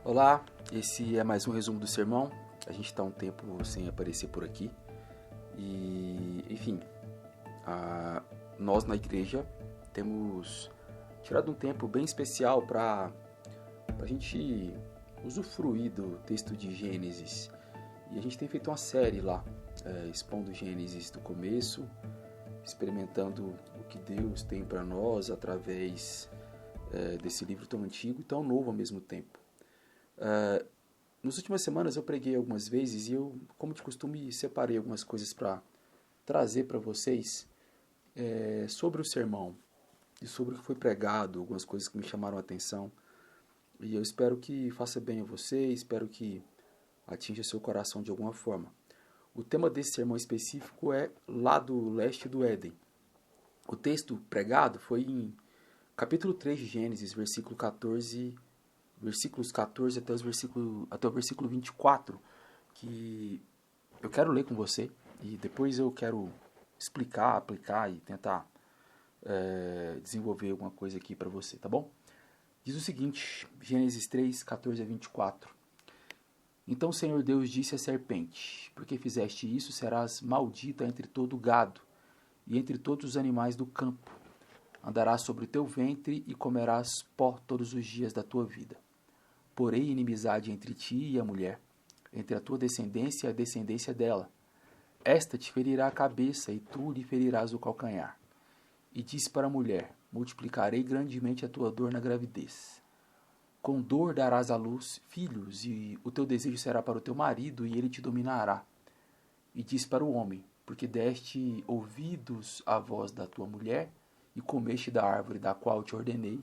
Olá, esse é mais um resumo do sermão. A gente está um tempo sem aparecer por aqui e, enfim, nós na igreja temos tirado um tempo bem especial para a gente usufruir do texto de Gênesis. E a gente tem feito uma série lá, expondo Gênesis do começo, experimentando o que Deus tem para nós através desse livro tão antigo e tão novo ao mesmo tempo. Nas últimas semanas eu preguei algumas vezes e eu, como de costume, separei algumas coisas para trazer para vocês sobre o sermão e sobre o que foi pregado, algumas coisas que me chamaram a atenção. E eu espero que faça bem a você, espero que atinja seu coração de alguma forma. O tema desse sermão específico é Lado Leste do Éden. O texto pregado foi em capítulo 3 de Gênesis, versículos 14 até o versículo 24, que eu quero ler com você e depois eu quero explicar, aplicar e tentar desenvolver alguma coisa aqui para você, tá bom? Diz o seguinte, Gênesis 3, 14 a 24. Então o Senhor Deus disse à serpente: porque fizeste isso, serás maldita entre todo o gado e entre todos os animais do campo. Andarás sobre o teu ventre e comerás pó todos os dias da tua vida. Porém inimizade entre ti e a mulher, entre a tua descendência e a descendência dela. Esta te ferirá a cabeça e tu lhe ferirás o calcanhar. E disse para a mulher: multiplicarei grandemente a tua dor na gravidez. Com dor darás à luz filhos, e o teu desejo será para o teu marido, e ele te dominará. E disse para o homem: porque deste ouvidos à voz da tua mulher, e comeste da árvore da qual te ordenei,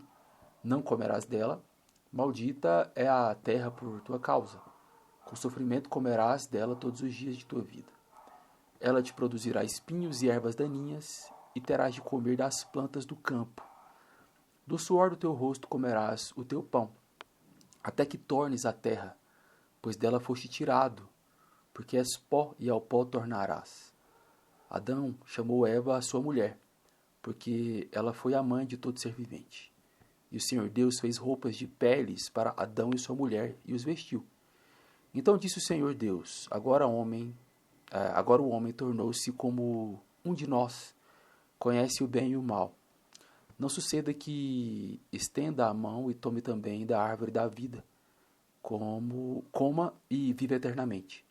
não comerás dela. Maldita é a terra por tua causa. Com sofrimento comerás dela todos os dias de tua vida. Ela te produzirá espinhos e ervas daninhas, e terás de comer das plantas do campo. Do suor do teu rosto comerás o teu pão, até que tornes a terra, pois dela foste tirado, porque és pó e ao pó tornarás. Adão chamou Eva a sua mulher, porque ela foi a mãe de todo ser vivente. E o Senhor Deus fez roupas de peles para Adão e sua mulher e os vestiu. Então disse o Senhor Deus: agora o homem tornou-se como um de nós, conhece o bem e o mal. Não suceda que estenda a mão e tome também da árvore da vida, coma e viva eternamente.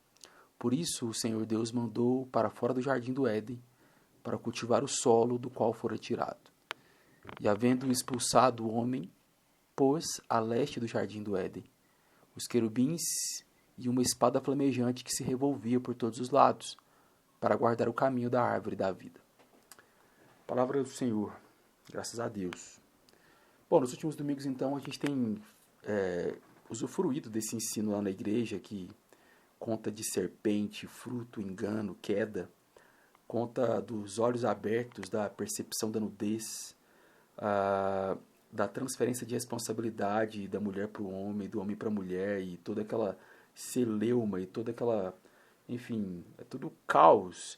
Por isso o Senhor Deus mandou para fora do jardim do Éden, para cultivar o solo do qual fora tirado. E havendo expulsado o homem, pôs a leste do jardim do Éden os querubins e uma espada flamejante que se revolvia por todos os lados, para guardar o caminho da árvore da vida. Palavra do Senhor, graças a Deus. Bom, nos últimos domingos, então, a gente tem usufruído desse ensino lá na igreja, que conta de serpente, fruto, engano, queda, conta dos olhos abertos, da percepção da nudez, da transferência de responsabilidade da mulher para o homem, do homem para a mulher, e toda aquela celeuma e toda aquela, enfim, é tudo caos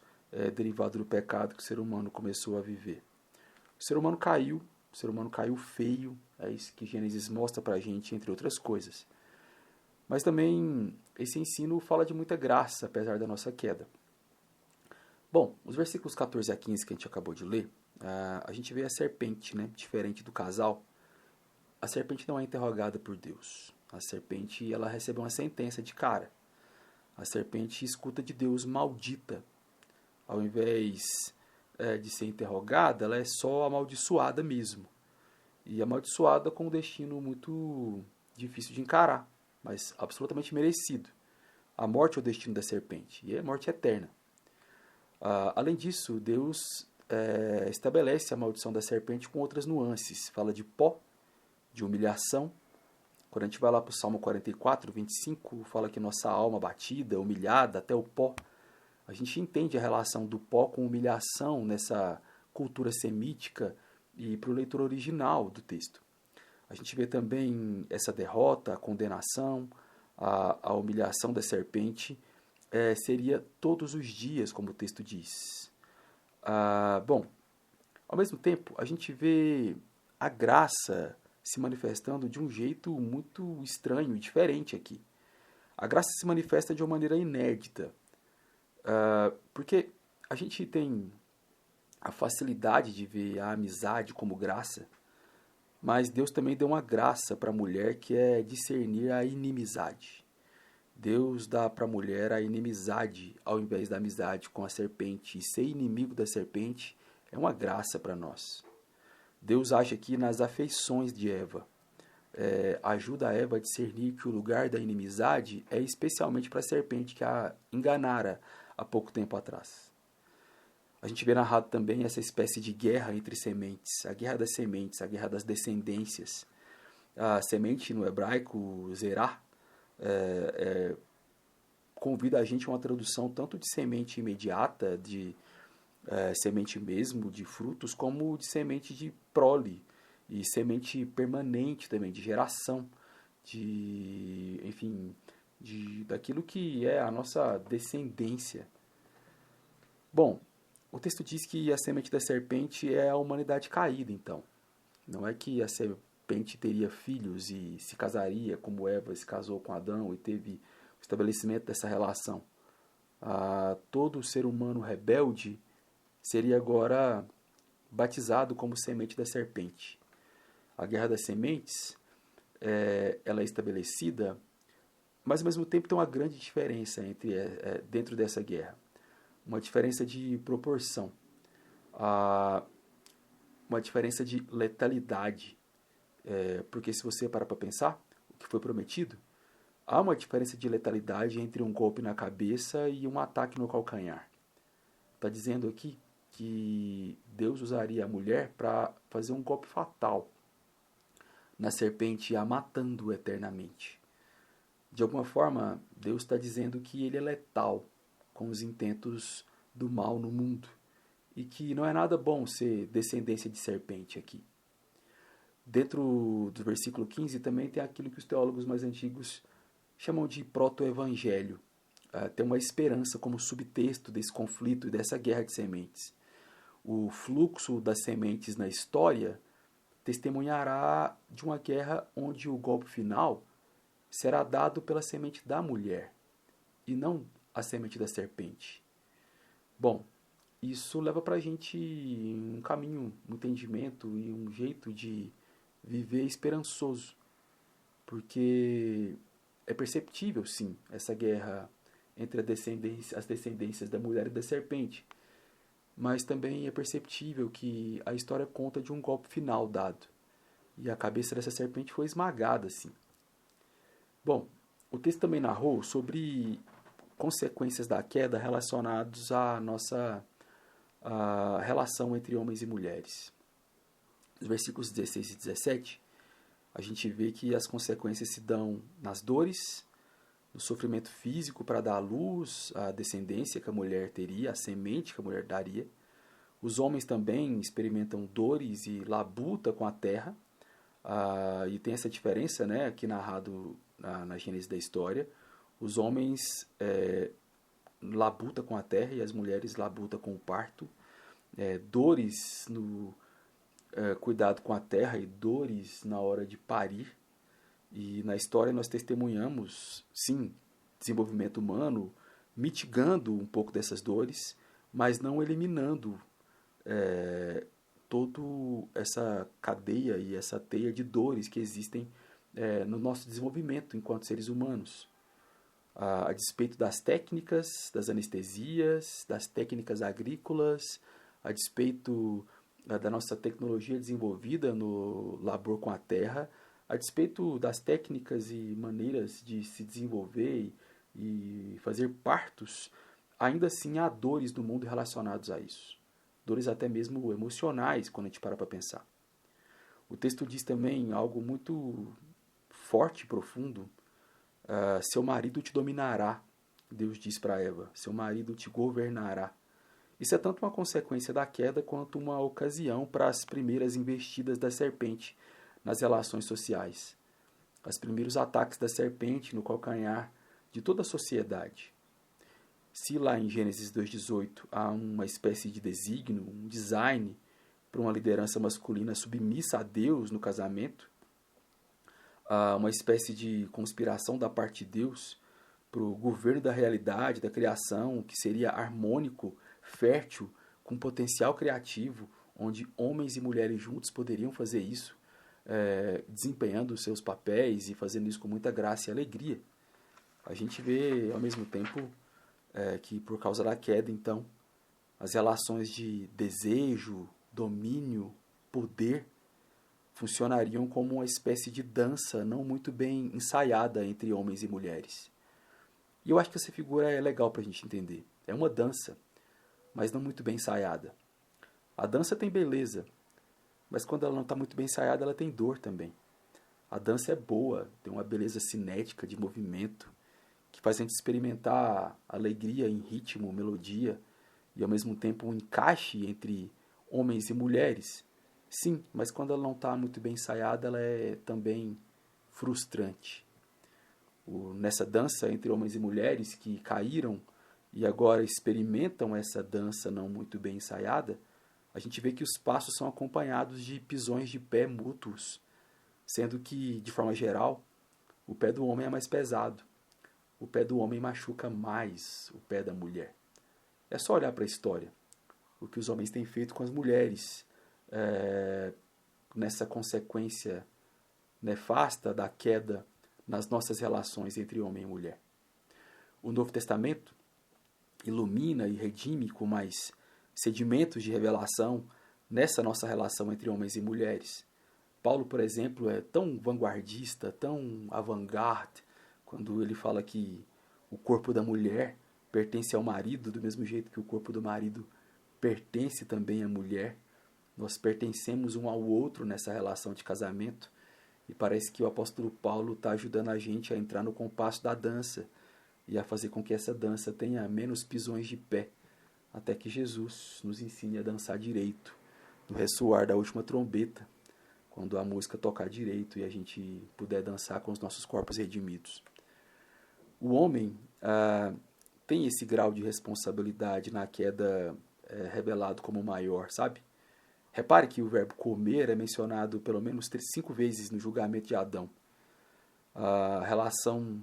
derivado do pecado que o ser humano começou a viver. O ser humano caiu feio, é isso que Gênesis mostra para a gente, entre outras coisas. Mas também esse ensino fala de muita graça, apesar da nossa queda. Bom, os versículos 14 a 15 que a gente acabou de ler, a gente vê a serpente, né? Diferente do casal. A serpente não é interrogada por Deus. A serpente, ela recebe uma sentença de cara. A serpente escuta de Deus: maldita. Ao invés de ser interrogada, ela é só amaldiçoada mesmo. E amaldiçoada com um destino muito difícil de encarar, mas absolutamente merecido. A morte é o destino da serpente, e é morte eterna. Além disso, Deus estabelece a maldição da serpente com outras nuances. Fala de pó, de humilhação. Quando a gente vai lá para o Salmo 44, 25, fala que nossa alma batida, humilhada até o pó. A gente entende a relação do pó com humilhação nessa cultura semítica e para o leitor original do texto. A gente vê também essa derrota, a condenação, a humilhação da serpente. Seria todos os dias, como o texto diz. Bom, ao mesmo tempo, a gente vê a graça se manifestando de um jeito muito estranho e diferente aqui. A graça se manifesta de uma maneira inédita, porque a gente tem a facilidade de ver a amizade como graça, mas Deus também deu uma graça para a mulher que é discernir a inimizade. Deus dá para a mulher a inimizade ao invés da amizade com a serpente. E ser inimigo da serpente é uma graça para nós. Deus age aqui nas afeições de Eva. Ajuda a Eva a discernir que o lugar da inimizade é especialmente para a serpente que a enganara há pouco tempo atrás. A gente vê narrado também essa espécie de guerra entre sementes, a guerra das sementes, a guerra das descendências. A semente no hebraico, zerá, convida a gente a uma tradução tanto de semente imediata, de semente mesmo, de frutos, como de semente de prole, e semente permanente também, de geração, daquilo que é a nossa descendência. Bom, o texto diz que a semente da serpente é a humanidade caída, então. Não é que a serpente teria filhos e se casaria, como Eva se casou com Adão e teve o estabelecimento dessa relação. Todo ser humano rebelde seria agora batizado como semente da serpente. A guerra das sementes, ela é estabelecida, mas ao mesmo tempo tem uma grande diferença dentro dessa guerra. Uma diferença de proporção, uma diferença de letalidade. Porque se você parar para pensar, o que foi prometido, há uma diferença de letalidade entre um golpe na cabeça e um ataque no calcanhar. Está dizendo aqui que Deus usaria a mulher para fazer um golpe fatal na serpente, a matando eternamente. De alguma forma, Deus está dizendo que ele é letal com os intentos do mal no mundo e que não é nada bom ser descendência de serpente aqui. Dentro do versículo 15 também tem aquilo que os teólogos mais antigos chamam de proto-evangelho. Tem uma esperança como subtexto desse conflito e dessa guerra de sementes. O fluxo das sementes na história testemunhará de uma guerra onde o golpe final será dado pela semente da mulher e não a semente da serpente. Bom, isso leva para a gente um caminho, um entendimento e um jeito de viver esperançoso, porque é perceptível, sim, essa guerra entre as descendências da mulher e da serpente, mas também é perceptível que a história conta de um golpe final dado, e a cabeça dessa serpente foi esmagada, sim. Bom, o texto também narrou sobre consequências da queda relacionadas à nossa relação entre homens e mulheres. Nos versículos 16 e 17, a gente vê que as consequências se dão nas dores, no sofrimento físico para dar à luz a descendência que a mulher teria, a semente que a mulher daria. Os homens também experimentam dores e labuta com a terra. E tem essa diferença, né, aqui narrado na Gênesis da história. Os homens labutam com a terra e as mulheres labutam com o parto. Dores no cuidado com a terra e dores na hora de parir. E na história nós testemunhamos, sim, desenvolvimento humano, mitigando um pouco dessas dores, mas não eliminando toda essa cadeia e essa teia de dores que existem no nosso desenvolvimento enquanto seres humanos. A despeito das técnicas, das anestesias, das técnicas agrícolas, a despeito da nossa tecnologia desenvolvida no labor com a terra, a despeito das técnicas e maneiras de se desenvolver e fazer partos, ainda assim há dores no mundo relacionadas a isso. Dores até mesmo emocionais, quando a gente para pensar. O texto diz também algo muito forte e profundo. Seu marido te dominará, Deus diz para Eva. Seu marido te governará. Isso é tanto uma consequência da queda quanto uma ocasião para as primeiras investidas da serpente nas relações sociais. Os primeiros ataques da serpente no calcanhar de toda a sociedade. Se lá em Gênesis 2,18 há uma espécie de desígnio, um design para uma liderança masculina submissa a Deus no casamento, uma espécie de conspiração da parte de Deus para o governo da realidade, da criação, que seria harmônico, fértil, com potencial criativo, onde homens e mulheres juntos poderiam fazer isso, desempenhando os seus papéis e fazendo isso com muita graça e alegria. A gente vê, ao mesmo tempo, que por causa da queda, então, as relações de desejo, domínio, poder, funcionariam como uma espécie de dança não muito bem ensaiada entre homens e mulheres. E eu acho que essa figura é legal para a gente entender. É uma dança, mas não muito bem ensaiada. A dança tem beleza, mas quando ela não está muito bem ensaiada, ela tem dor também. A dança é boa, tem uma beleza cinética de movimento, que faz a gente experimentar alegria em ritmo, melodia, e ao mesmo tempo um encaixe entre homens e mulheres. Sim, mas quando ela não está muito bem ensaiada, ela é também frustrante. Nessa dança entre homens e mulheres que caíram e agora experimentam essa dança não muito bem ensaiada, a gente vê que os passos são acompanhados de pisões de pé mútuos, sendo que, de forma geral, o pé do homem é mais pesado. O pé do homem machuca mais o pé da mulher. É só olhar para a história. O que os homens têm feito com as mulheres, nessa consequência nefasta da queda nas nossas relações entre homem e mulher. O Novo Testamento ilumina e redime com mais sedimentos de revelação nessa nossa relação entre homens e mulheres. Paulo, por exemplo, é tão vanguardista, tão avant-garde, quando ele fala que o corpo da mulher pertence ao marido, do mesmo jeito que o corpo do marido pertence também à mulher. Nós pertencemos um ao outro nessa relação de casamento. E parece que o apóstolo Paulo está ajudando a gente a entrar no compasso da dança e a fazer com que essa dança tenha menos pisões de pé, até que Jesus nos ensine a dançar direito, no ressoar da última trombeta, quando a música tocar direito e a gente puder dançar com os nossos corpos redimidos. O homem tem esse grau de responsabilidade na queda revelado como maior, sabe? Repare que o verbo comer é mencionado pelo menos 5 vezes no julgamento de Adão. A relação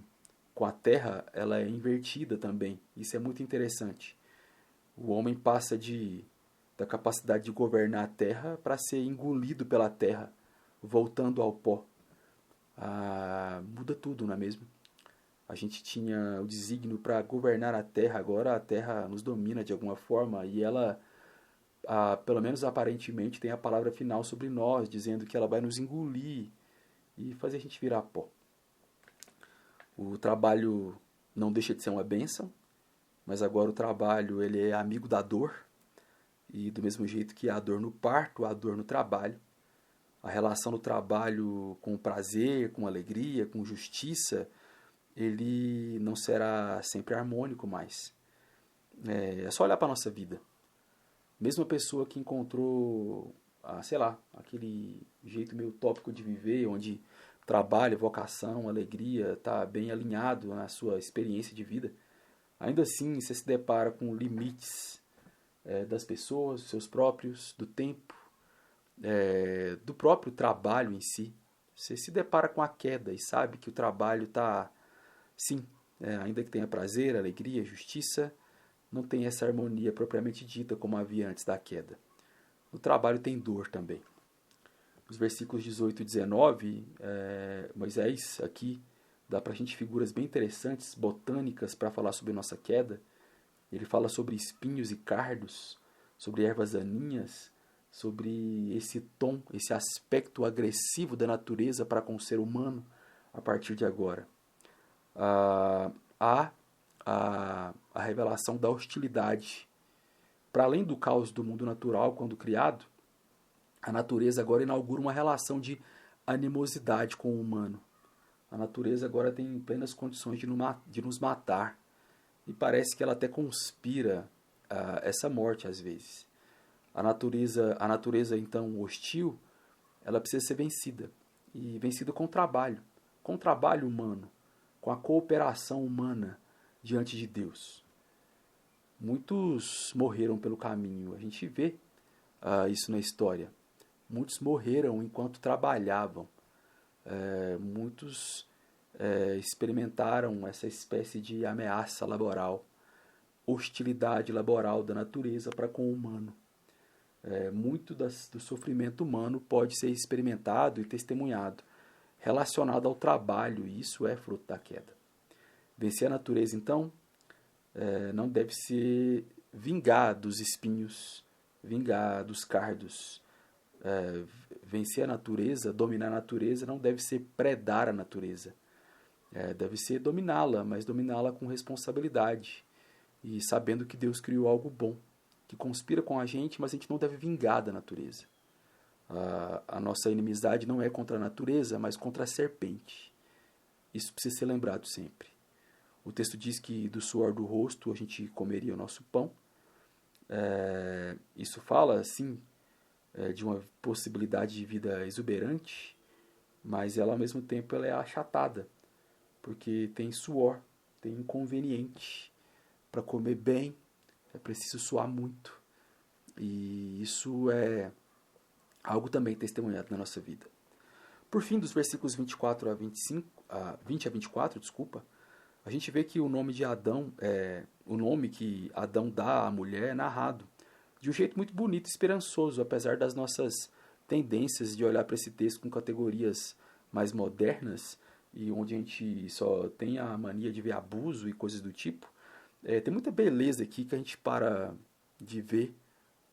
com a terra ela é invertida também. Isso é muito interessante. O homem passa da capacidade de governar a terra para ser engolido pela terra, voltando ao pó. Muda tudo, não é mesmo? A gente tinha o desígnio para governar a terra, agora a terra nos domina de alguma forma e ela, pelo menos aparentemente, tem a palavra final sobre nós, dizendo que ela vai nos engolir e fazer a gente virar pó. O trabalho não deixa de ser uma bênção, mas agora o trabalho ele é amigo da dor, e do mesmo jeito que há dor no parto, há dor no trabalho. A relação do trabalho com prazer, com alegria, com justiça, ele não será sempre harmônico mais. É só olhar para a nossa vida. Mesmo a pessoa que encontrou, aquele jeito meio utópico de viver, onde trabalho, vocação, alegria está bem alinhado na sua experiência de vida, ainda assim você se depara com limites das pessoas, seus próprios, do tempo, do próprio trabalho em si. Você se depara com a queda e sabe que o trabalho está, sim, ainda que tenha prazer, alegria, justiça, não tem essa harmonia propriamente dita como havia antes da queda. O trabalho tem dor também. Os versículos 18 e 19, Moisés aqui dá para a gente figuras bem interessantes, botânicas, para falar sobre nossa queda. Ele fala sobre espinhos e cardos, sobre ervas daninhas, sobre esse tom, esse aspecto agressivo da natureza para com o ser humano a partir de agora. Há a revelação da hostilidade. Para além do caos do mundo natural quando criado, a natureza agora inaugura uma relação de animosidade com o humano. A natureza agora tem plenas condições de nos matar. E parece que ela até conspira essa morte às vezes. A natureza então hostil, ela precisa ser vencida. E vencida com trabalho humano, com a cooperação humana diante de Deus. Muitos morreram pelo caminho. A gente vê isso na história. Muitos morreram enquanto trabalhavam. Muitos experimentaram essa espécie de ameaça laboral, hostilidade laboral da natureza para com o humano. Muito do sofrimento humano pode ser experimentado e testemunhado, relacionado ao trabalho, e isso é fruto da queda. Vencer a natureza, então, não deve ser vingar dos espinhos, vingar dos cardos. Vencer a natureza, dominar a natureza, não deve ser predar a natureza. Deve ser dominá-la, mas dominá-la com responsabilidade e sabendo que Deus criou algo bom, que conspira com a gente, mas a gente não deve vingar da natureza. A nossa inimizade não é contra a natureza, mas contra a serpente. Isso precisa ser lembrado sempre. O texto diz que do suor do rosto a gente comeria o nosso pão. Isso fala, sim, de uma possibilidade de vida exuberante, mas ela ao mesmo tempo ela é achatada, porque tem suor, tem inconveniente. Para comer bem é preciso suar muito, e isso é algo também testemunhado na nossa vida. Por fim, dos versículos 24 a 25, 20 a 24, a gente vê que o nome de Adão, o nome que Adão dá à mulher é narrado de um jeito muito bonito e esperançoso, apesar das nossas tendências de olhar para esse texto com categorias mais modernas, e onde a gente só tem a mania de ver abuso e coisas do tipo. Tem muita beleza aqui que a gente para de ver,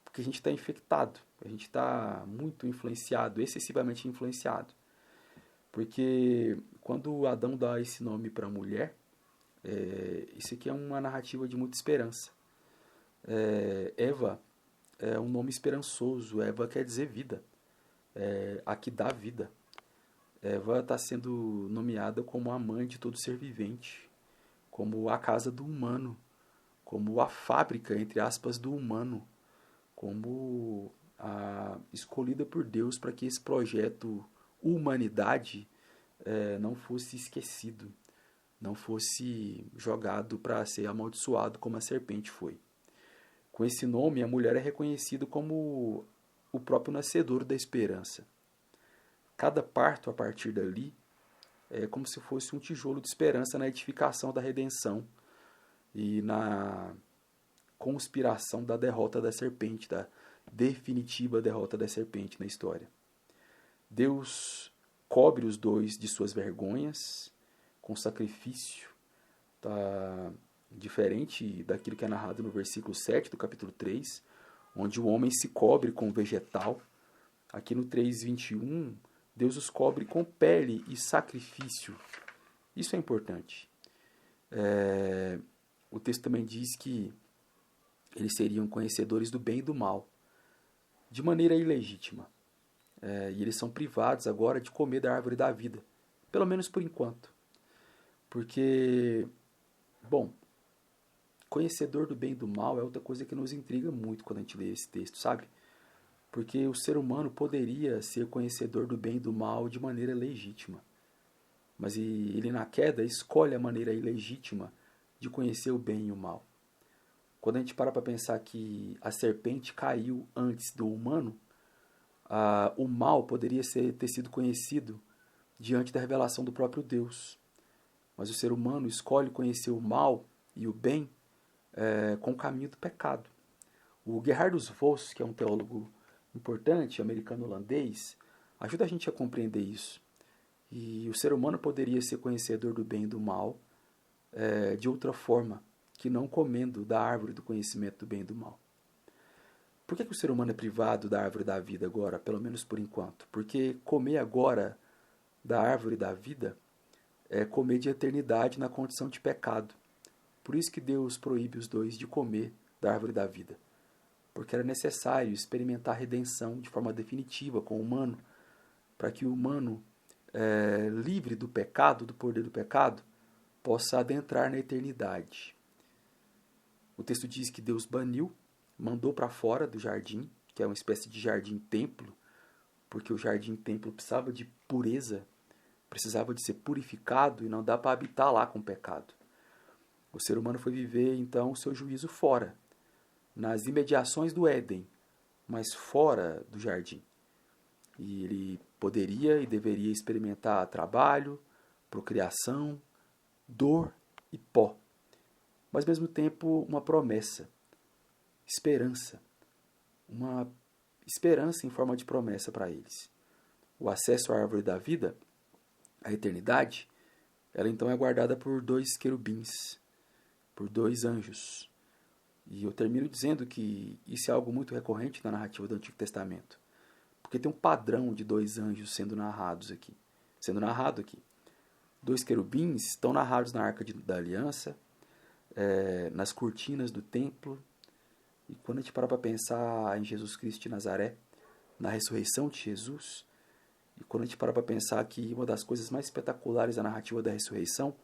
porque a gente está infectado, a gente está muito influenciado, excessivamente influenciado. Porque quando Adão dá esse nome para a mulher, isso aqui é uma narrativa de muita esperança. Eva é um nome esperançoso, Eva quer dizer vida, a que dá vida. Eva está sendo nomeada como a mãe de todo ser vivente, como a casa do humano, como a fábrica, entre aspas, do humano, como a escolhida por Deus para que esse projeto humanidade não fosse esquecido, não fosse jogado para ser amaldiçoado como a serpente foi. Com esse nome, a mulher é reconhecida como o próprio nascedor da esperança. Cada parto a partir dali é como se fosse um tijolo de esperança na edificação da redenção e na conspiração da derrota da serpente, da definitiva derrota da serpente na história. Deus cobre os dois de suas vergonhas com sacrifício, tá? Diferente daquilo que é narrado no versículo 7 do capítulo 3, onde o homem se cobre com vegetal. Aqui no 3:21, Deus os cobre com pele e sacrifício. Isso é importante. O texto também diz que eles seriam conhecedores do bem e do mal, de maneira ilegítima. E eles são privados agora de comer da árvore da vida, pelo menos por enquanto. Porque, bom, conhecedor do bem e do mal é outra coisa que nos intriga muito quando a gente lê esse texto, sabe? Porque o ser humano poderia ser conhecedor do bem e do mal de maneira legítima. Mas ele na queda escolhe a maneira ilegítima de conhecer o bem e o mal. Quando a gente para pensar que a serpente caiu antes do humano, o mal poderia ter sido conhecido diante da revelação do próprio Deus. Mas o ser humano escolhe conhecer o mal e o bem com o caminho do pecado. O Gerhardus Voss, que é um teólogo importante, americano-holandês, ajuda a gente a compreender isso. E o ser humano poderia ser conhecedor do bem e do mal de outra forma, que não comendo da árvore do conhecimento do bem e do mal. Por que o ser humano é privado da árvore da vida agora, pelo menos por enquanto? Porque comer agora da árvore da vida é comer de eternidade na condição de pecado. Por isso que Deus proíbe os dois de comer da árvore da vida. Porque era necessário experimentar a redenção de forma definitiva com o humano, para que o humano, livre do pecado, do poder do pecado, possa adentrar na eternidade. O texto diz que Deus baniu, mandou para fora do jardim, que é uma espécie de jardim-templo, porque o jardim-templo precisava de pureza, precisava de ser purificado e não dá para habitar lá com pecado. O ser humano foi viver, então, o seu juízo fora, nas imediações do Éden, mas fora do jardim. E ele poderia e deveria experimentar trabalho, procriação, dor e pó, mas ao mesmo tempo uma promessa, esperança, uma esperança em forma de promessa para eles. O acesso à árvore da vida, a eternidade, ela então é guardada por 2 querubins, por 2 anjos. E eu termino dizendo que isso é algo muito recorrente na narrativa do Antigo Testamento, porque tem um padrão de 2 anjos sendo narrado aqui. 2 querubins estão narrados na Arca da Aliança, nas cortinas do templo. E quando a gente para pensar em Jesus Cristo de Nazaré, na ressurreição de Jesus, e quando a gente para pensar que uma das coisas mais espetaculares da narrativa da ressurreição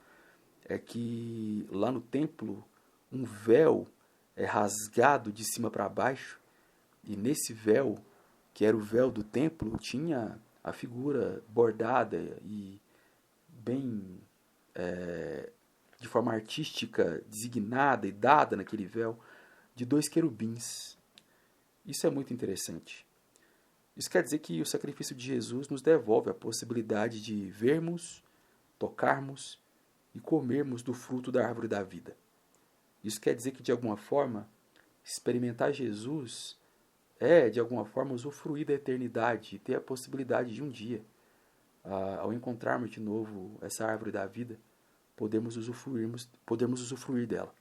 é que lá no templo um véu é rasgado de cima para baixo, e nesse véu, que era o véu do templo, tinha a figura bordada e bem de forma artística designada e dada naquele véu de 2 querubins. Isso é muito interessante. Isso quer dizer que o sacrifício de Jesus nos devolve a possibilidade de vermos, tocarmos e comermos do fruto da árvore da vida. Isso quer dizer que, de alguma forma, experimentar Jesus é, de alguma forma, usufruir da eternidade e ter a possibilidade de um dia, ao encontrarmos de novo essa árvore da vida, podermos usufruir dela.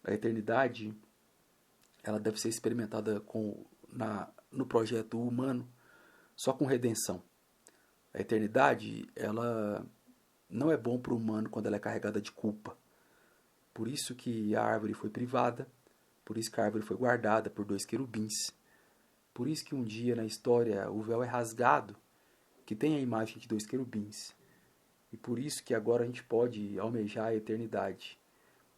A eternidade, ela deve ser experimentada no projeto humano só com redenção. A eternidade, ela não é bom para o humano quando ela é carregada de culpa. Por isso que a árvore foi privada, por isso que a árvore foi guardada por 2 querubins. Por isso que um dia na história o véu é rasgado, que tem a imagem de 2 querubins. E por isso que agora a gente pode almejar a eternidade,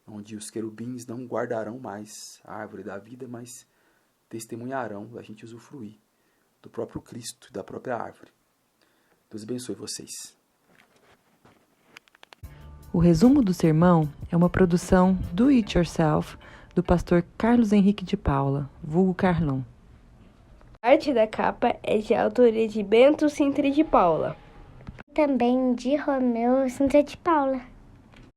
onde os querubins não guardarão mais a árvore da vida, mas testemunharão a gente usufruir do próprio Cristo, da própria árvore. Deus abençoe vocês. O resumo do sermão é uma produção do It Yourself do pastor Carlos Henrique de Paula, vulgo Carlão. A arte da capa é de autoria de Bento Sintra de Paula. Também de Romeu Sintra de Paula.